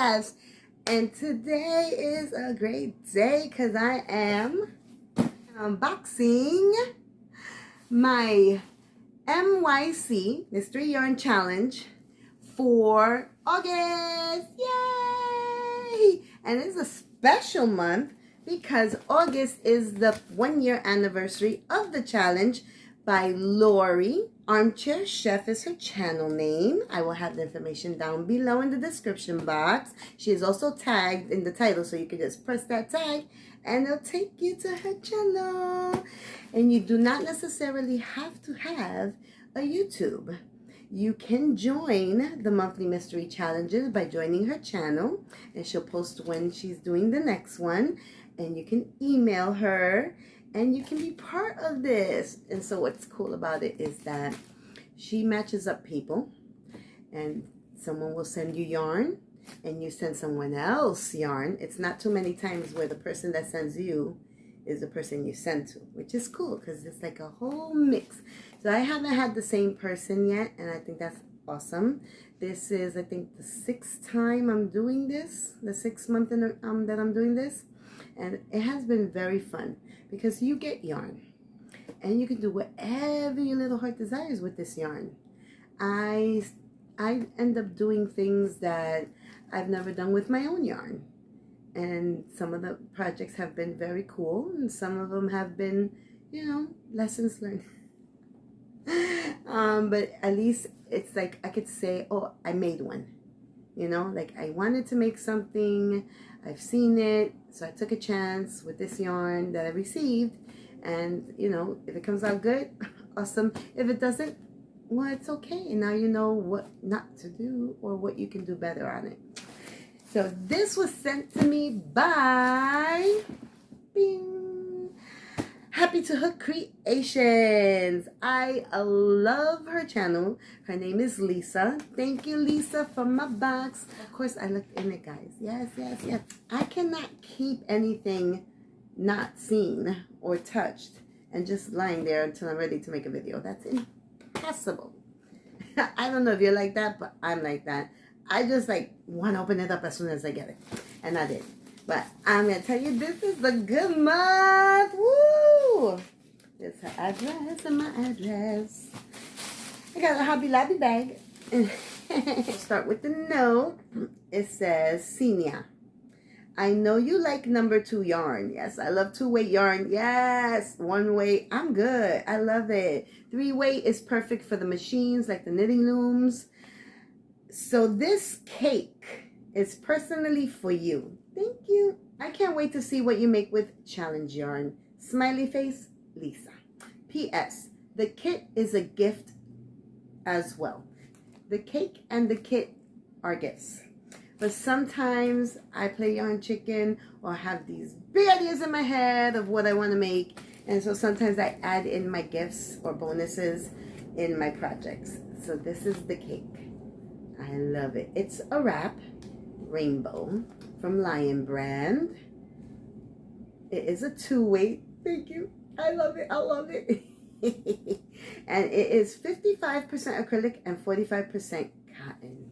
Crafts. And today is a great day because I am unboxing my MYC Mystery Yarn Challenge for August. Yay! And it's a special month because August is the 1-year anniversary of the challenge by Lori. Armchair Chef is her channel name. I will have the information down below in the description box. She is also tagged in the title, so you can just press that tag and it'll take you to her channel. And you do not necessarily have to have a YouTube. You can join the monthly mystery challenges by joining her channel, and she'll post when she's doing the next one, and you can email her and you can be part of this. And so what's cool about it is that she matches up people, and someone will send you yarn and you send someone else yarn. It's not too many times where the person that sends you is the person you send to, which is cool because it's like a whole mix. So I haven't had the same person yet, and I think that's awesome. This is, I think, the 6th time I'm doing this, the 6th month that I'm doing this, and it has been very fun because you get yarn and you can do whatever your little heart desires with this yarn. I end up doing things that I've never done with my own yarn, and some of the projects have been very cool, and some of them have been, you know, lessons learned. But at least it's like I could say, oh, I made one. You know, like I wanted to make something, I've seen it, so I took a chance with this yarn that I received, and you know, if it comes out good, awesome. If it doesn't, well, it's okay. And now you know what not to do or what you can do better on it. So this was sent to me by Bing, Happy to Hook Creations. I love her channel. Her name is Lisa. Thank you, Lisa, for my box. Of course, I looked in it, guys. Yes, yes, yes. I cannot keep anything not seen or touched and just lying there until I'm ready to make a video. That's impossible. I don't know if you're like that, but I'm like that. I just like want to open it up as soon as I get it. And I did. But I'm going to tell you, this is the good month. Woo! This is her address and my address. I got a Hobby Lobby bag. We'll start with the note. It says, Senia, I know you like number 2 yarn. Yes, I love 2-weight yarn. Yes, 1-weight, I'm good. I love it. 3-weight is perfect for the machines, like the knitting looms. So this cake is personally for you. Thank you. I can't wait to see what you make with challenge yarn. Smiley face, Lisa. P.S. The kit is a gift as well. The cake and the kit are gifts. But sometimes I play yarn chicken or have these big ideas in my head of what I want to make. And so sometimes I add in my gifts or bonuses in my projects. So this is the cake. I love it. It's a wrap, rainbow, from Lion Brand. It is a 2-weight. Thank you. I love it. I love it. And it is 55% acrylic and 45% cotton.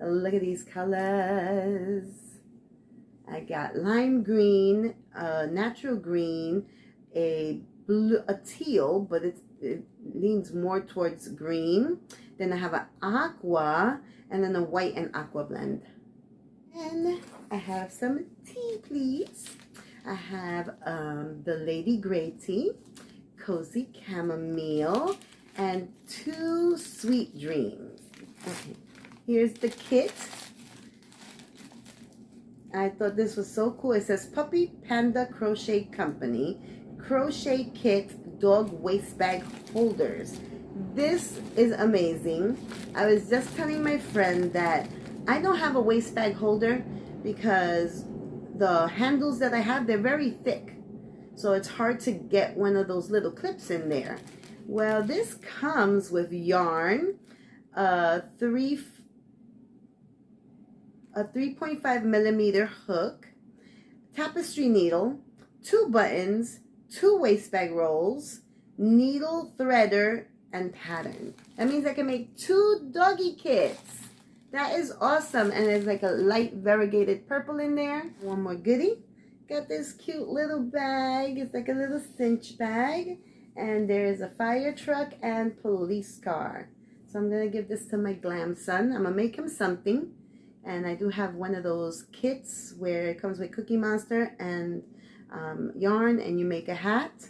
Look at these colors. I got lime green, natural green, a blue, a teal, but it leans more towards green. Then I have an aqua, and then a white and aqua blend. And I have some tea, please. I have the Lady Grey tea, Cozy Chamomile, and 2 Sweet Dreams. Okay, here's the kit. I thought this was so cool. It says Puppy Panda Crochet Company, Crochet Kit Dog Waist Bag Holders. This is amazing. I was just telling my friend that I don't have a waist bag holder because the handles that I have, they're very thick. So it's hard to get one of those little clips in there. Well, this comes with yarn, a 3.5 millimeter hook, tapestry needle, 2 buttons, 2 waist bag rolls, needle threader, and pattern. That means I can make 2 doggy kits. That is awesome. And there's like a light variegated purple in there. One more goodie. Got this cute little bag. It's like a little cinch bag. And there's a fire truck and police car. So I'm going to give this to my glam son. I'm going to make him something. And I do have one of those kits where it comes with Cookie Monster and yarn, and you make a hat,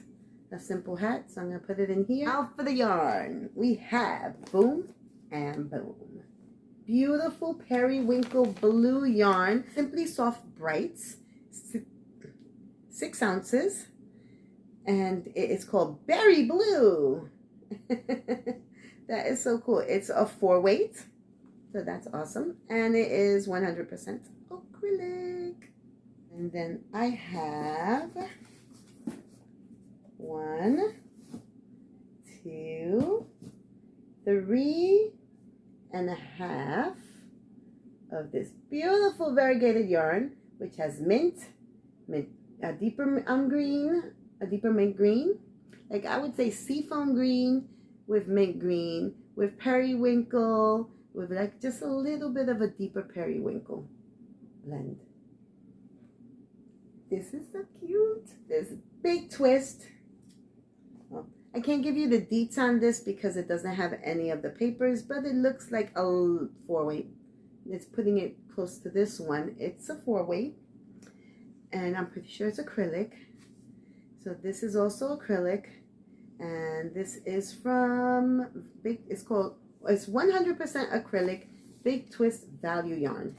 a simple hat. So I'm going to put it in here. Now for the yarn. We have boom and boom. Beautiful periwinkle blue yarn. Simply Soft Brights. 6 ounces. And it's called Berry Blue. That is so cool. It's a 4-weight. So that's awesome. And it is 100% acrylic. And then I have 1, 2, 3 and a half of this beautiful variegated yarn, which has mint, a deeper green, a deeper mint green. Like I would say seafoam green with mint green, with periwinkle, with like just a little bit of a deeper periwinkle blend. This is so cute. There's a big twist. Well, I can't give you the deets on this because it doesn't have any of the papers, but it looks like a 4-weight. It's putting it close to this one. It's a 4-weight, and I'm pretty sure it's acrylic. So this is also acrylic, and this is from Big. It's 100% acrylic Big Twist Value Yarn.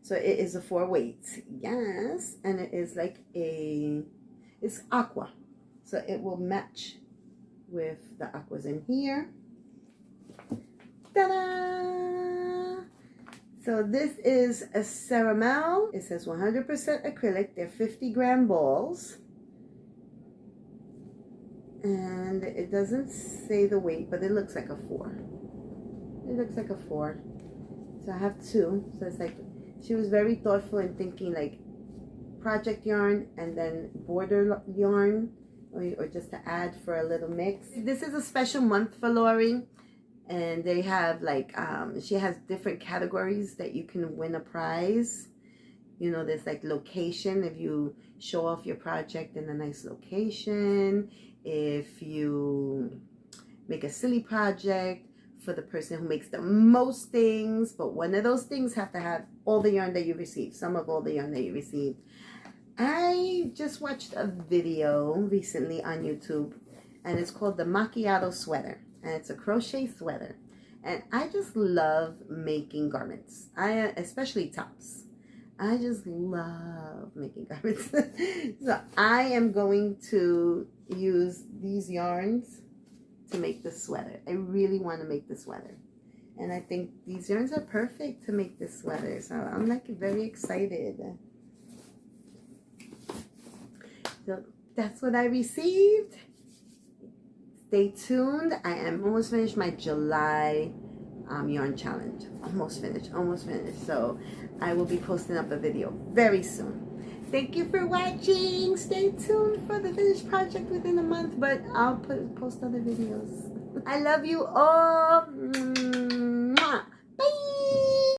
So it is a 4-weight, yes, and it is like it's aqua, so it will match with the aquas in here. Ta-da! So this is a Caramel. It says 100% acrylic. They're 50-gram balls. And it doesn't say the weight, but it looks like a 4. It looks like a 4. So I have 2. So it's like, she was very thoughtful in thinking like project yarn and then border yarn, or just to add for a little mix. This is a special month for Lori. And they have like, she has different categories that you can win a prize. You know, there's like location, if you show off your project in a nice location. If you make a silly project for the person who makes the most things. But one of those things have to have all the yarn that you received. Some of all the yarn that you received. I just watched a video recently on YouTube. And it's called the Macchiato Sweater. And it's a crochet sweater, and I just love making garments. Especially tops. I just love making garments. So I am going to use these yarns to make the sweater. I really want to make the sweater, and I think these yarns are perfect to make this sweater. So I'm like very excited. So that's what I received. Stay tuned. I am almost finished my July yarn challenge. Almost finished. So I will be posting up a video very soon. Thank you for watching. Stay tuned for the finished project within a month, but I'll post other videos. I love you all.